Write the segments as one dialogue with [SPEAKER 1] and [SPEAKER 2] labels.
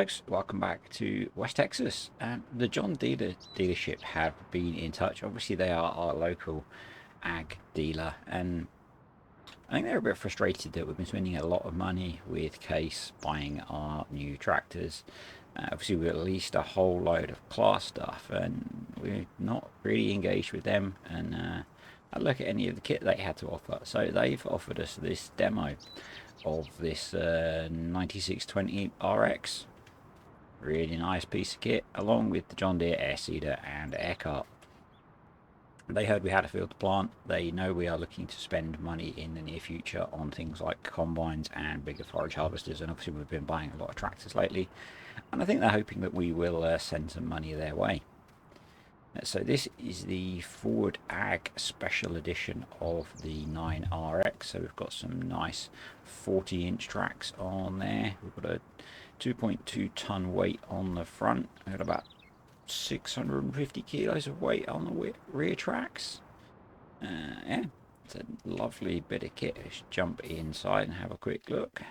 [SPEAKER 1] folks, welcome back to West Texas. The John Deere dealership have been in touch. Obviously they are our local ag dealer, and I think they're a bit frustrated that we've been spending a lot of money with Case buying our new tractors. Obviously we released a whole load of class stuff and we're not really engaged with them, and I look at any of the kit they had to offer. So they've offered us this demo of this 9620 RX. Really nice piece of kit, along with the John Deere air seeder and air cart. They heard we had a field to plant. They know we are looking to spend money in the near future on things like combines and bigger forage harvesters, and obviously we've been buying a lot of tractors lately, and I think they're hoping that we will send some money their way. So this is the Ford Ag Special Edition of the 9RX. So we've got some nice 40-inch tracks on there. We've got a 2.2 ton weight on the front. We've got about 650 kilos of weight on the rear tracks. Yeah, it's a lovely bit of kit. Let's jump inside and have a quick look.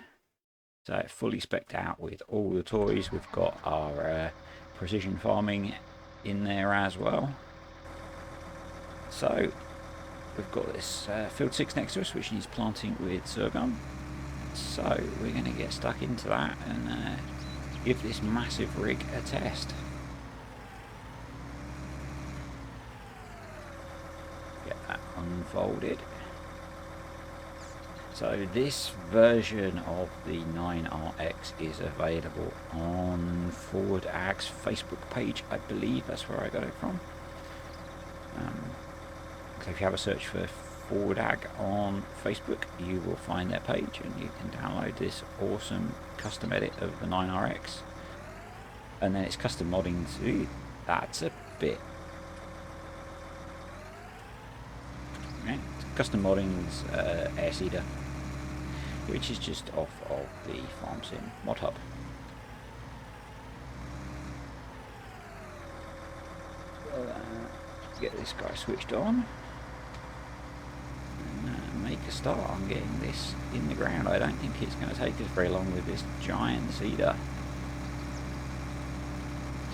[SPEAKER 1] So fully spec'd out with all the toys. We've got our precision farming in there as well. So we've got this field 6 next to us, which needs planting with sorghum. So we're going to get stuck into that and give this massive rig a test. Get that unfolded. So this version of the 9RX is available on Ford Ag's Facebook page, I believe that's where I got it from. So if you have a search for Ford Ag on Facebook, you will find their page and you can download this awesome custom edit of the 9RX. And then it's custom modding too. That's a bit... Yeah, custom modding's air seeder, which is just off of the Farm Sim mod hub. Get this guy switched on and make a start on getting this in the ground. I don't think it's going to take us very long with this giant seeder.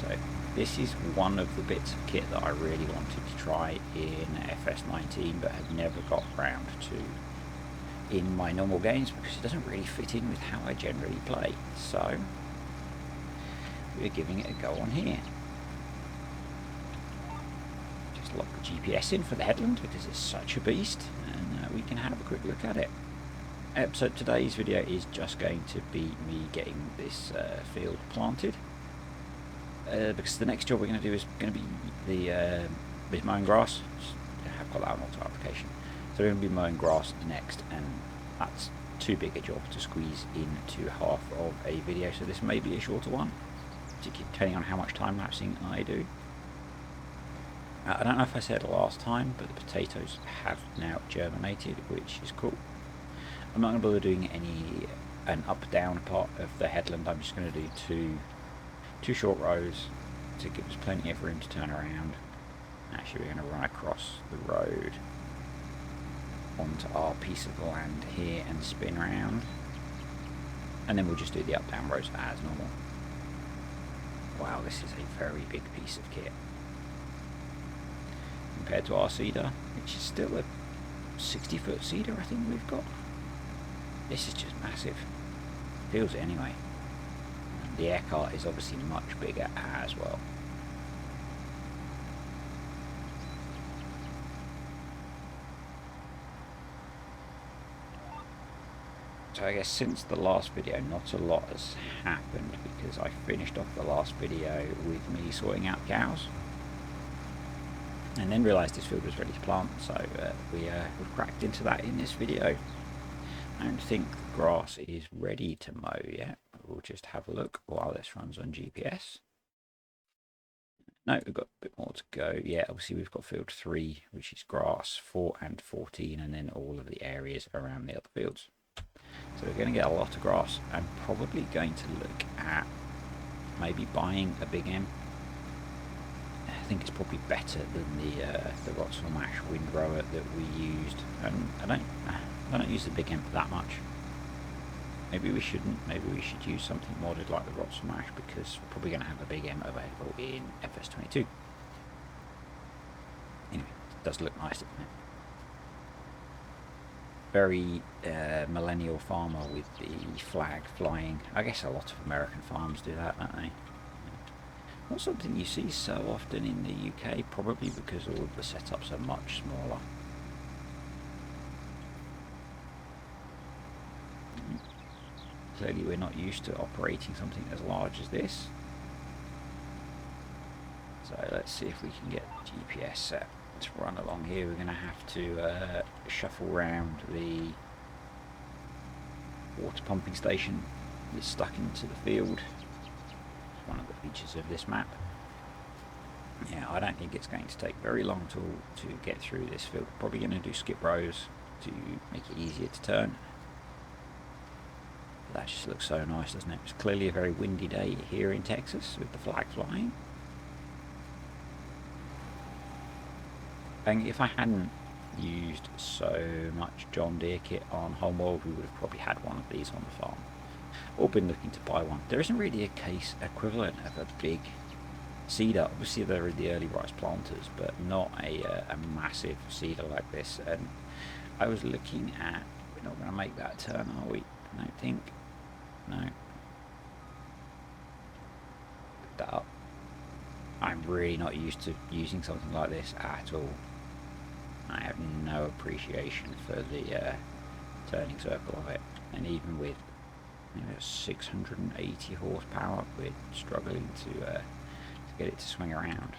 [SPEAKER 1] So this is one of the bits of kit that I really wanted to try in FS19 but have never got round to in my normal games because it doesn't really fit in with how I generally play. So we're giving it a go on here. Just lock the GPS in for the headland because it's such a beast, and we can have a quick look at it. So today's video is just going to be me getting this field planted, because the next job we're going to do is going to be the mowing grass. I've got that on auto application. So we're going to be mowing grass next, and that's too big a job to squeeze into half of a video, so this may be a shorter one, depending on how much time lapsing I do. I don't know if I said last time, but the potatoes have now germinated, which is cool. I'm not going to bother doing an up-down part of the headland. I'm just going to do two short rows to give us plenty of room to turn around. Actually, we're going to run across the road onto our piece of land here and spin round, and then we'll just do the up-down rows as normal. Wow, this is a very big piece of kit compared to our seeder, which is still a 60-foot seeder I think we've got. This is just massive. Feels it anyway. The air cart is obviously much bigger as well. So I guess since the last video not a lot has happened, because I finished off the last video with me sorting out cows and then realised this field was ready to plant, so we've cracked into that in this video. I don't think the grass is ready to mow yet. We'll just have a look while this runs on GPS. No, we've got a bit more to go. Yeah, obviously we've got field 3, which is grass, 4 and 14, and then all of the areas around the other fields. So we're going to get a lot of grass. I'm probably going to look at maybe buying a big M. I think it's probably better than the Rotsville Mash windrower that we used. I don't use the big M that much. Maybe we shouldn't. Maybe we should use something modded like the Rot Smash, because we're probably going to have a big M available in FS22. Anyway, it does look nice, doesn't it? Very millennial farmer with the flag flying. I guess a lot of American farms do that, don't they? Not something you see so often in the UK, probably because all of the setups are much smaller. Clearly we're not used to operating something as large as this. So let's see if we can get GPS set to run along here. We're going to have to shuffle around the water pumping station that's stuck into the field. It's one of the features of this map. Yeah, I don't think it's going to take very long to get through this field. Probably going to do skip rows to make it easier to turn. That just looks so nice, doesn't it? It's clearly a very windy day here in Texas with the flag flying. And if I hadn't used so much John Deere kit on Homeworld, we would have probably had one of these on the farm, or been looking to buy one. There isn't really a case equivalent of a big seeder. Obviously there are the early rice planters, but not a massive seeder like this. And I was looking at, we're not going to make that turn, are we? I don't think. No. Pick that up. I'm really not used to using something like this at all. I have no appreciation for the turning circle of it, and even with 680 horsepower, we're struggling to get it to swing around.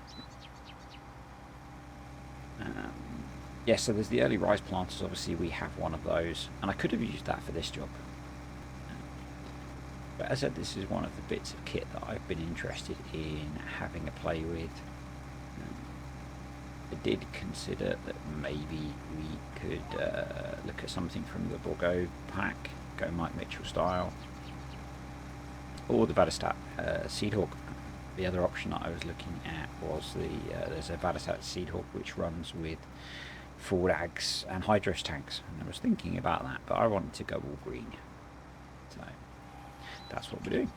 [SPEAKER 1] Yeah, so there's the early rice planters. Obviously we have one of those, and I could have used that for this job. But as I said, this is one of the bits of kit that I've been interested in having a play with. I did consider that maybe we could look at something from the Borgo pack, go Mike Mitchell style, or the Vadestat Seedhawk. The other option that I was looking at was there's a Vadestat Seedhawk which runs with Ford Ags and Hydros tanks, and I was thinking about that, but I wanted to go all green. So that's what we're doing.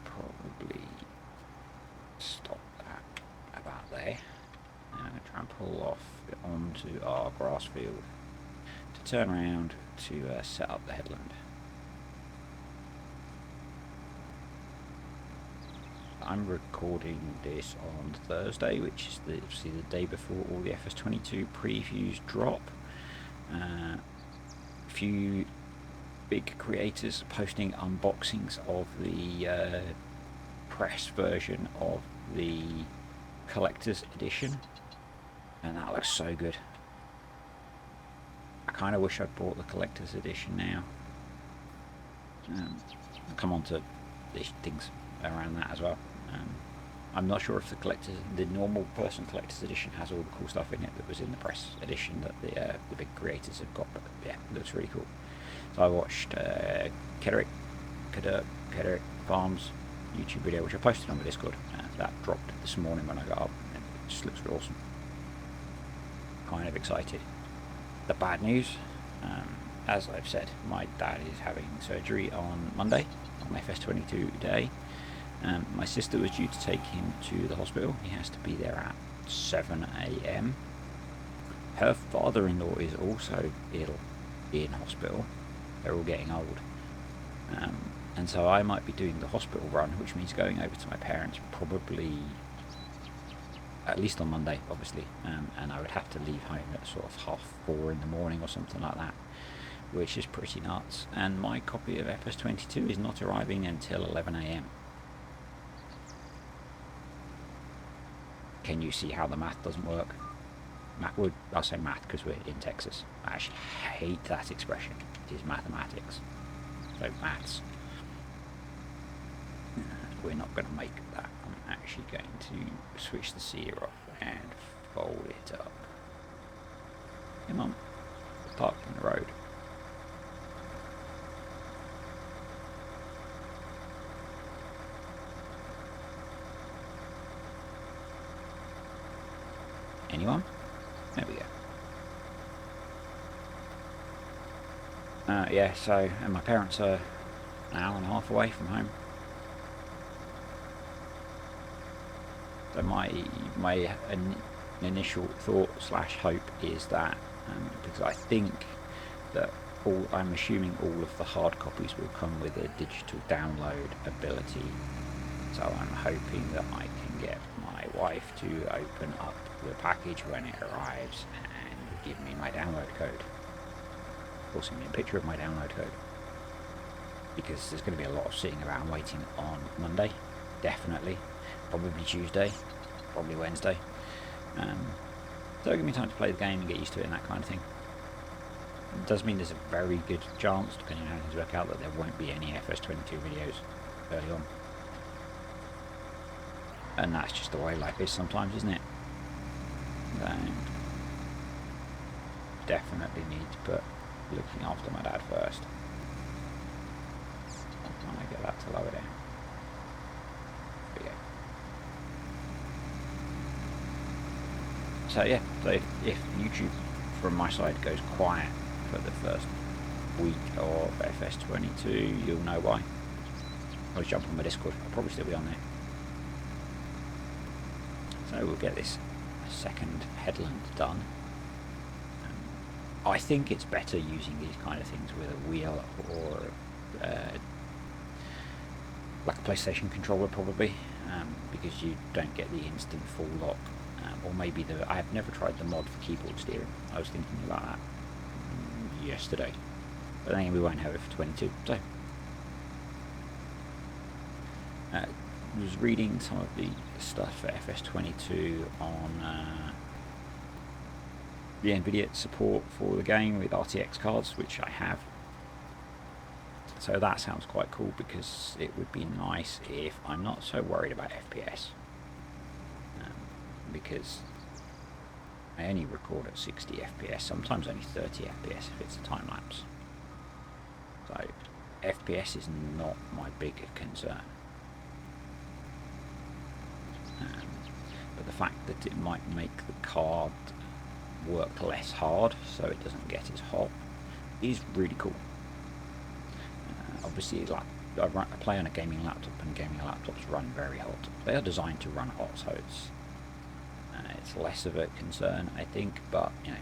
[SPEAKER 1] Probably stop that about there. Now I'm going to try and pull off onto our grass field to turn around to set up the headland. I'm recording this on Thursday, which is obviously the day before all the FS22 previews drop. A few big creators posting unboxings of the press version of the collector's edition, and that looks so good. I kind of wish I'd bought the collector's edition now. I'll come on to these things around that as well. I'm not sure if the normal person collector's edition has all the cool stuff in it that was in the press edition that the big creators have got, but yeah, it looks really cool. So I watched Kederick Farms YouTube video, which I posted on the Discord. That dropped this morning when I got up, and it just looks really awesome. Kind of excited. The bad news, as I've said, my dad is having surgery on Monday, on FS22 day. My sister was due to take him to the hospital. He has to be there at 7 AM. Her father-in-law is also ill in hospital. They're all getting old. And so I might be doing the hospital run, which means going over to my parents probably at least on Monday, obviously. And I would have to leave home at sort of 4:30 in the morning or something like that, which is pretty nuts. And my copy of FS22 is not arriving until 11 AM. Can you see how the math doesn't work? I'll say math because we're in Texas. I actually hate that expression. It is mathematics. So maths. We're not going to make that. I'm actually going to switch the seeder off and fold it up. Come on. It's parked in the road. Anyone? There we go. Yeah, so, and my parents are an hour and a half away from home. So my initial thought slash hope is that, because I think that I'm assuming all of the hard copies will come with a digital download ability. So I'm hoping that I can get my wife to open up the package when it arrives and give me my download code. Or send me a picture of my download code. Because there's going to be a lot of sitting around waiting on Monday. Definitely. Probably Tuesday. Probably Wednesday. So it'll give me time to play the game and get used to it and that kind of thing. It does mean there's a very good chance, depending on how things work out, that there won't be any FS22 videos early on. And that's just the way life is sometimes, isn't it? Definitely need to put looking after my dad first. I'm trying to get that to lower down. There we go. So yeah, so if YouTube from my side goes quiet for the first week of FS22, you'll know why. I'll jump on my Discord. I'll probably still be on there. So we'll get this second headland done. I think it's better using these kind of things with a wheel or like a PlayStation controller probably, because you don't get the instant full lock. Or maybe I've never tried the mod for keyboard steering. I was thinking about that yesterday, but then we won't have it for 22. So I was reading some of the stuff for FS22 on the NVIDIA support for the game with RTX cards, which I have. So that sounds quite cool, because it would be nice if I'm not so worried about FPS. Because I only record at 60 FPS, sometimes only 30 FPS if it's a time lapse. So FPS is not my big concern. But the fact that it might make the card work less hard so it doesn't get as hot is really cool. Obviously, like I play on a gaming laptop, and gaming laptops run very hot. They are designed to run hot, so it's less of a concern, I think. But you know,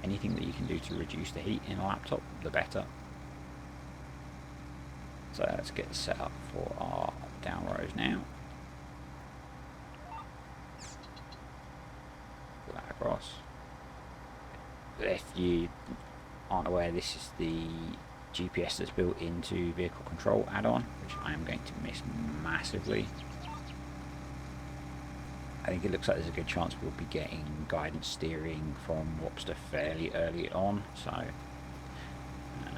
[SPEAKER 1] anything that you can do to reduce the heat in a laptop, the better. So let's get set up for our down rows now. Pull that across. If you aren't aware, this is the GPS that's built into vehicle control add-on, which I am going to miss massively. I think it looks like there's a good chance we'll be getting guidance steering from Wopster fairly early on, so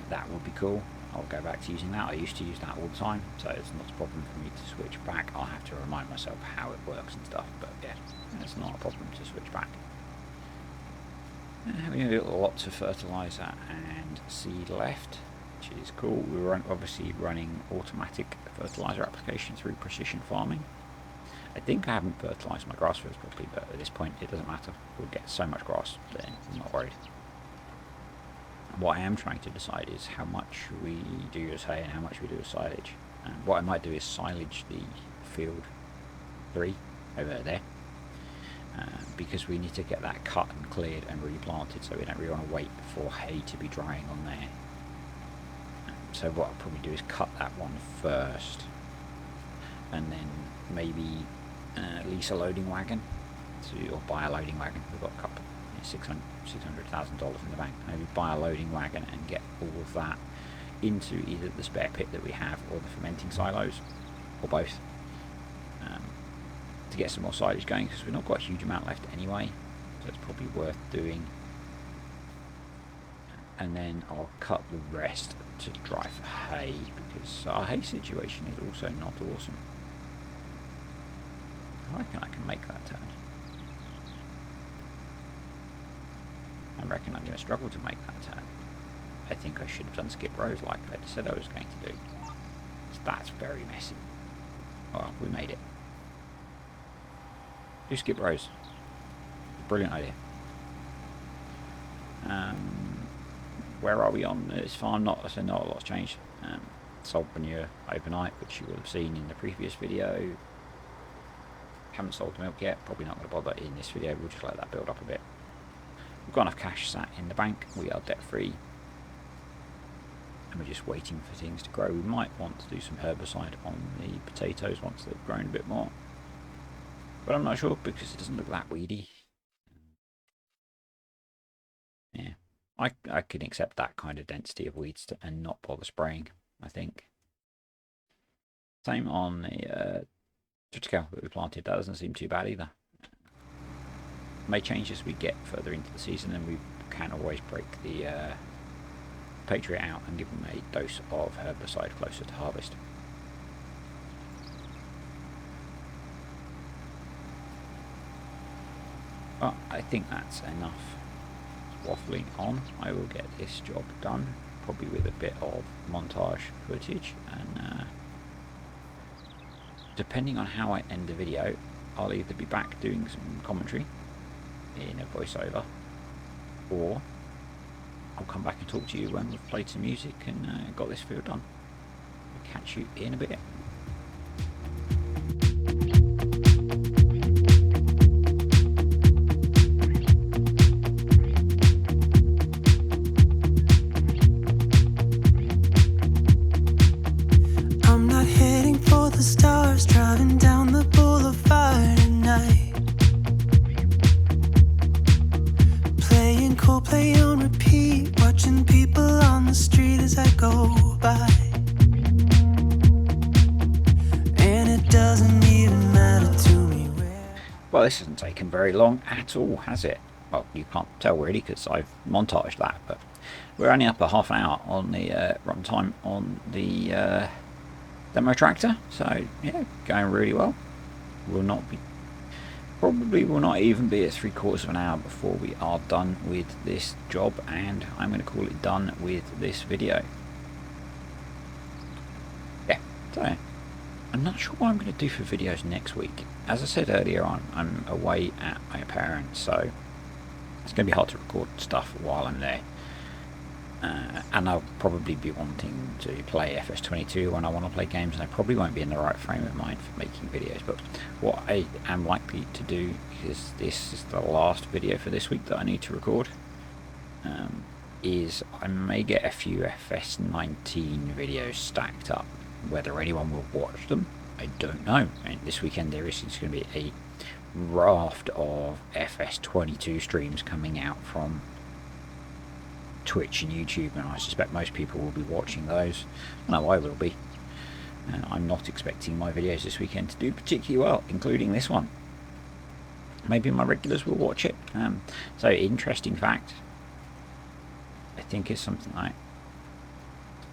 [SPEAKER 1] that would be cool. I'll go back to using that. I used to use that all the time, so it's not a problem for me to switch back. I'll have to remind myself how it works and stuff, but yeah, it's not a problem to switch back. We have lots of fertiliser and seed left, which is cool. We're obviously running automatic fertiliser application through precision farming. I think I haven't fertilised my grass fields properly, but at this point it doesn't matter. We'll get so much grass, then I'm not worried. What I am trying to decide is how much we do as hay and how much we do as silage. And what I might do is silage the field 3 over there, because we need to get that cut and cleared and replanted, so we don't really want to wait for hay to be drying on there. So what I'll probably do is cut that one first, and then maybe lease a loading wagon or buy a loading wagon. We've got a couple, $600,000 in the bank. Maybe buy a loading wagon and get all of that into either the spare pit that we have or the fermenting silos, or both, to get some more silage going, because we've not got a huge amount left anyway, so it's probably worth doing. And then I'll cut the rest to dry for hay, because our hay situation is also not awesome. I reckon I can make that turn. I reckon I'm going to struggle to make that turn. I think I should have done skip rows like I said I was going to do. So that's very messy. Oh, we made it. Do skip rows. Brilliant idea. where are we on this farm? Not a lot's changed. Sold manure overnight, which you will have seen in the previous video. Haven't sold the milk yet, probably not going to bother in this video, we'll just let that build up a bit. We've got enough cash sat in the bank, we are debt free, and we're just waiting for things to grow. We might want to do some herbicide on the potatoes once they've grown a bit more, but I'm not sure because it doesn't look that weedy. Yeah, I can accept that kind of density of weeds and not bother spraying, I think. Same on the triticale that we planted, that doesn't seem too bad either. May change as we get further into the season, and we can always break the Patriot out and give them a dose of herbicide closer to harvest. But I think that's enough waffling on. I will get this job done, probably with a bit of montage footage, and depending on how I end the video, I'll either be back doing some commentary in a voiceover, or I'll come back and talk to you when we've played some music and got this field done. I'll catch you in a bit.
[SPEAKER 2] I'm not heading for the stars, driving down the boulevard at night, playing Coldplay on repeat, watching people on the street as I go by. And it doesn't even matter to me where.
[SPEAKER 1] Well, this hasn't taken very long at all, has it? Well, you can't tell really because I've montaged that, but we're only up a half an hour on the run time on the demo tractor, so yeah, going really well. Probably will not even be at 3/4 of an hour before we are done with this job, and I'm going to call it done with this video. Yeah, so I'm not sure what I'm going to do for videos next week. As I said earlier on, I'm away at my parents', so it's going to be hard to record stuff while I'm there. And I'll probably be wanting to play FS22 when I want to play games, and I probably won't be in the right frame of mind for making videos. But what I am likely to do, because this is the last video for this week that I need to record, is I may get a few FS19 videos stacked up. Whether anyone will watch them, I don't know. And this weekend there is going to be a raft of FS22 streams coming out from Twitch and YouTube, and I suspect most people will be watching those. No, I will be. I'm not expecting my videos this weekend to do particularly well, including this one. Maybe my regulars will watch it. So, interesting fact, I think it's something like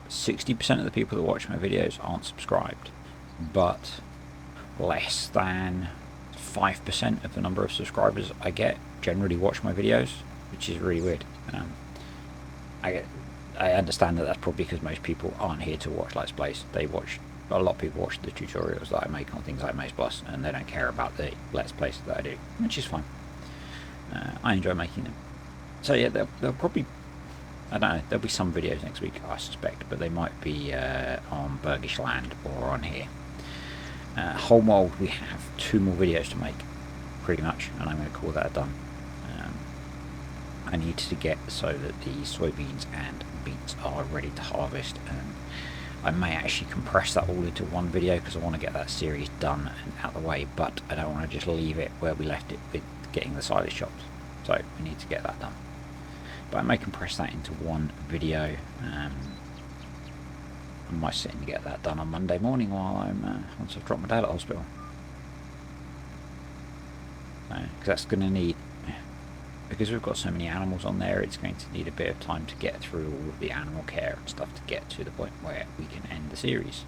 [SPEAKER 1] 60% of the people that watch my videos aren't subscribed, but less than 5% of the number of subscribers I get generally watch my videos, which is really weird. I understand that that's probably because most people aren't here to watch Let's Plays. A lot of people watch the tutorials that I make on things like Maze Plus, and they don't care about the Let's Plays that I do, which is fine. I enjoy making them. So yeah, they'll probably, I don't know, there'll be some videos next week, I suspect, but they might be on Burgish Land or on here. Whole we have 2 more videos to make, pretty much, and I'm going to call that done. I need to get so that the soybeans and beets are ready to harvest, and I may actually compress that all into one video because I want to get that series done and out of the way, but I don't want to just leave it where we left it with getting the silage chopped, so we need to get that done. But I may compress that into one video. I might sit and get that done on Monday morning while I'm once I've dropped my dad at hospital, because that's going to need, because we've got so many animals on there, it's going to need a bit of time to get through all of the animal care and stuff to get to the point where we can end the series.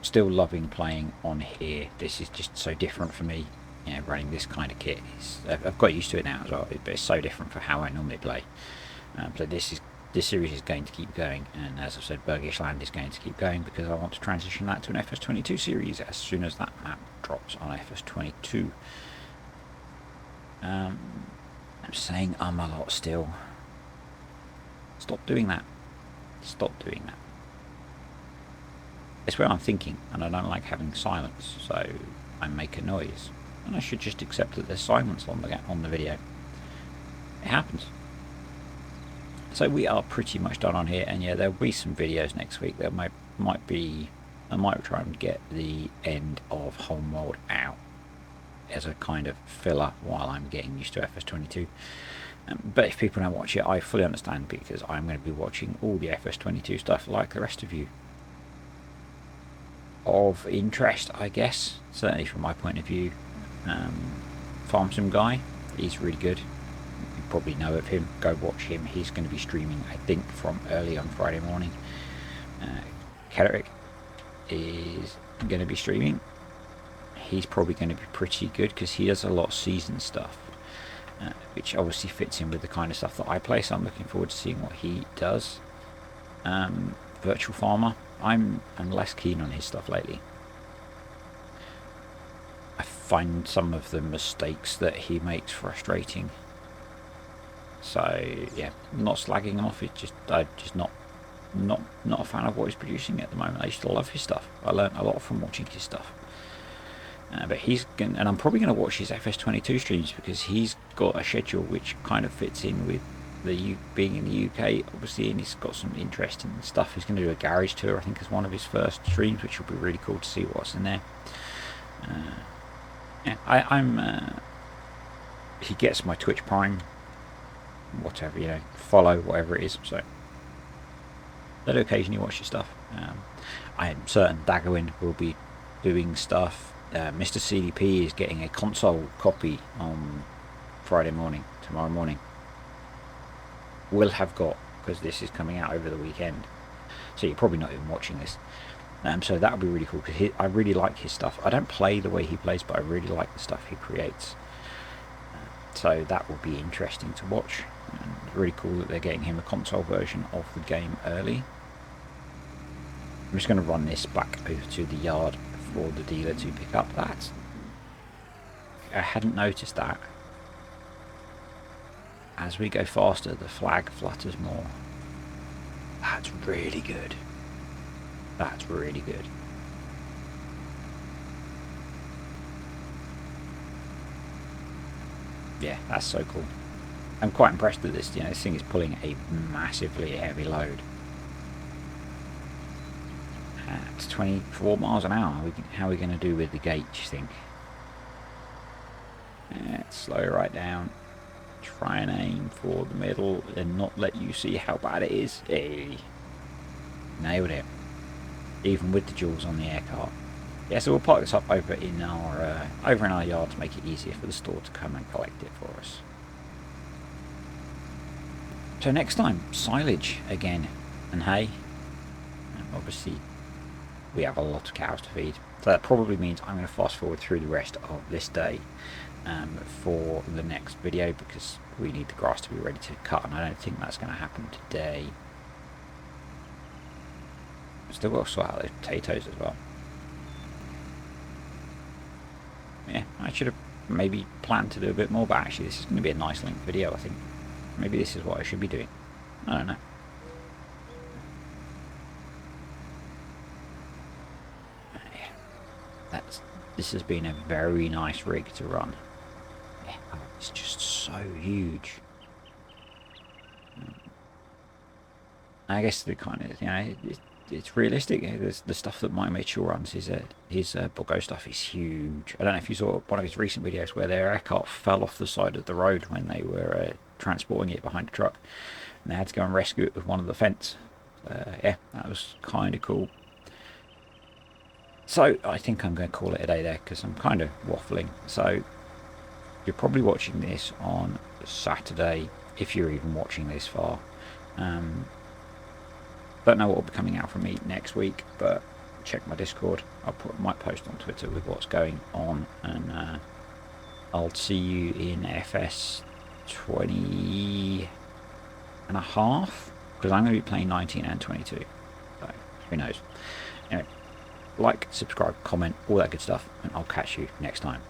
[SPEAKER 1] Still loving playing on here. This is just so different for me. You know, running this kind of kit I've got used to it now as well, but it's so different for how I normally play. So this series is going to keep going, and as I've said, Burgish Land is going to keep going because I want to transition that to an FS22 series as soon as that map drops on FS22. I'm saying a lot still. Stop doing that. Stop doing that. It's where I'm thinking, and I don't like having silence, so I make a noise. And I should just accept that there's silence on the video. It happens. So we are pretty much done on here, and yeah, there'll be some videos next week. There might be. I might try and get the end of Homeworld out as a kind of filler while I'm getting used to FS22. But if people don't watch it, I fully understand, because I'm going to be watching all the FS22 stuff like the rest of you. Of interest, I guess, certainly from my point of view. Farm Sim Guy, he's really good. You probably know of him. Go watch him. He's going to be streaming, I think, from early on Friday morning. Kederick is going to be streaming. He's probably going to be pretty good because he does a lot of season stuff, which obviously fits in with the kind of stuff that I play, so I'm looking forward to seeing what he does. Virtual Farmer, I'm less keen on his stuff lately. I find some of the mistakes that he makes frustrating. So yeah, not slagging him off. It's just I'm just not a fan of what he's producing at the moment. I used to love his stuff. I learned a lot from watching his stuff. But he's going, and I'm probably going to watch his FS22 streams because he's got a schedule which kind of fits in with being in the UK, obviously, and he's got some interesting stuff. He's going to do a garage tour, I think, as one of his first streams, which will be really cool to see what's in there. Yeah, he gets my Twitch Prime, whatever, follow, whatever it is, so I do occasionally watch his stuff. I am certain Daggerwind will be doing stuff. Mr. CDP is getting a console copy on Friday morning, tomorrow morning. Will have got, because this is coming out over the weekend, so you're probably not even watching this. So that would be really cool, because I really like his stuff. I don't play the way he plays, but I really like the stuff he creates. So that will be interesting to watch. And it's really cool that they're getting him a console version of the game early. I'm just going to run this back over to the yard for the dealer to pick up that. I hadn't noticed that. As we go faster, the flag flutters more. That's really good. That's really good. Yeah, that's so cool. I'm quite impressed with this. This thing is pulling a massively heavy load. At 24 miles an hour. How are we going to do with the gate, do you think? Slow right down. Try and aim for the middle and not let you see how bad it is. Hey. Nailed it. Even with the jewels on the air cart. Yeah, so we'll park this up over in our yard to make it easier for the store to come and collect it for us. So next time, silage again and hay. Obviously, we have a lot of cows to feed. So that probably means I'm going to fast forward through the rest of this day for the next video, because we need the grass to be ready to cut, and I don't think that's going to happen today. Still got to sort out the potatoes as well. Yeah, I should have maybe planned to do a bit more, but actually this is going to be a nice length video, I think. Maybe this is what I should be doing. I don't know. Yeah. This has been a very nice rig to run. Yeah, it's just so huge. I guess the kind of, it's realistic. The stuff that Mike Mitchell runs, his Bogo stuff is huge. I don't know if you saw one of his recent videos where their aircart fell off the side of the road when they were transporting it behind a truck, and they had to go and rescue it with one of the fence. Yeah, that was kind of cool. So I think I'm going to call it a day there, because I'm kind of waffling. So you're probably watching this on Saturday, if you're even watching this far. Don't know what will be coming out from me next week, but check my Discord. Might post on Twitter with what's going on, and I'll see you in FS20 and a half, because I'm going to be playing 19 and 22. So who knows? Anyway, like, subscribe, comment, all that good stuff, and I'll catch you next time.